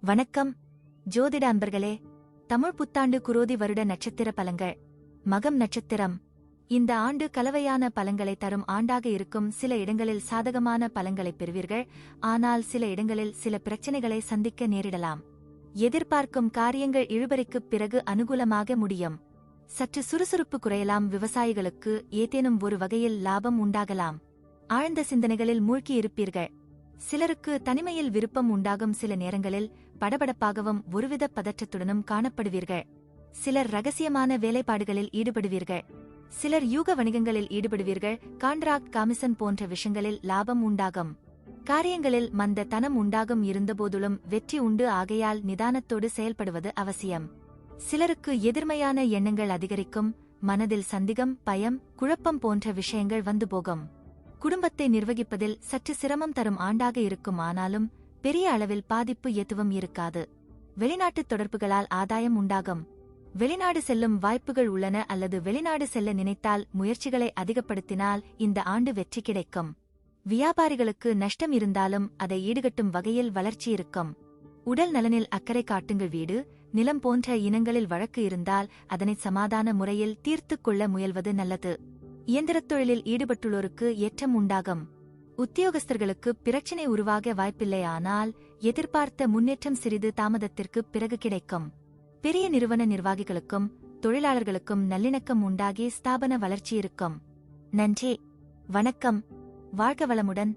வணக்கம் ஜோதிட அன்பர்களே. தமிழ் புத்தாண்டு குரோதி வருட நட்சத்திர பலன்கள். மகம் நட்சத்திரம். இந்த ஆண்டு கலவையான பலன்களை தரும் ஆண்டாக இருக்கும். சில இடங்களில் சாதகமான பலன்களை பெறுவீர்கள், ஆனால் சில இடங்களில் சில பிரச்சனைகளை சந்திக்க நேரிடலாம். எதிர்பார்க்கும் காரியங்கள் இழுபறிக்குப் பிறகு அனுகூலமாக முடியும். சற்று சுறுசுறுப்பு குறையலாம். விவசாயிகளுக்கு ஏதேனும் ஒரு வகையில் லாபம் உண்டாகலாம். ஆழ்ந்த சிந்தனைகளில் மூழ்கி இருப்பீர்கள். சிலருக்கு தனிமையில் விருப்பம் உண்டாகும். சில நேரங்களில் படபடப்பாகவும் ஒருவித பதற்றத்துடனும் காணப்படுவீர்கள். சிலர் ரகசியமான வேலைப்பாடுகளில் ஈடுபடுவீர்கள். சிலர் யூக வணிகங்களில் ஈடுபடுவீர்கள். கான்ட்ராக்ட், கமிஷன் போன்ற விஷயங்களில் லாபம் உண்டாகும். காரியங்களில் மந்த தனம் உண்டாகும். இருந்தபோதிலும் வெற்றி உண்டு. ஆகையால் நிதானத்தோடு செயல்படுவது அவசியம். சிலருக்கு எதிர்மையான எண்ணங்கள் அதிகரிக்கும். மனதில் சந்தேகம், பயம், குழப்பம் போன்ற விஷயங்கள் வந்து போகும். குடும்பத்தை நிர்வகிப்பதில் சற்று சிரமம் தரும் ஆண்டாக இருக்கும். ஆனாலும் பெரிய அளவில் பாதிப்பு எதுவும் இருக்காது. வெளிநாட்டுத் தொடர்புகளால் ஆதாயம் உண்டாகும். வெளிநாடு செல்லும் வாய்ப்புகள் உள்ளன. அல்லது வெளிநாடு செல்ல நினைத்தால் முயற்சிகளை அதிகப்படுத்தினால் இந்த ஆண்டு வெற்றி கிடைக்கும். வியாபாரிகளுக்கு நஷ்டம் இருந்தாலும் அதை ஈடுகட்டும் வகையில் வளர்ச்சி இருக்கும். உடல் நலனில் அக்கறை காட்டுங்கள். வீடு, நிலம் போன்ற இனங்களில் வழக்கு இருந்தால் அதனை சமாதான முறையில் தீர்த்துக் கொள்ள முயல்வது நல்லது. இயந்திரத் தொழிலில் ஈடுபட்டுள்ளோருக்கு ஏற்றம் உண்டாகும். உத்தியோகஸ்தர்களுக்கு பிரச்சினை உருவாக வாய்ப்பில்லை. ஆனால் எதிர்பார்த்த முன்னேற்றம் சிறிது தாமதத்திற்கு பிறகு கிடைக்கும். பெரிய நிறுவன நிர்வாகிகளுக்கும் தொழிலாளர்களுக்கும் நல்லிணக்கம் உண்டாகி ஸ்தாபன வளர்ச்சி இருக்கும். நன்றி, வணக்கம், வாழ்க வளமுடன்.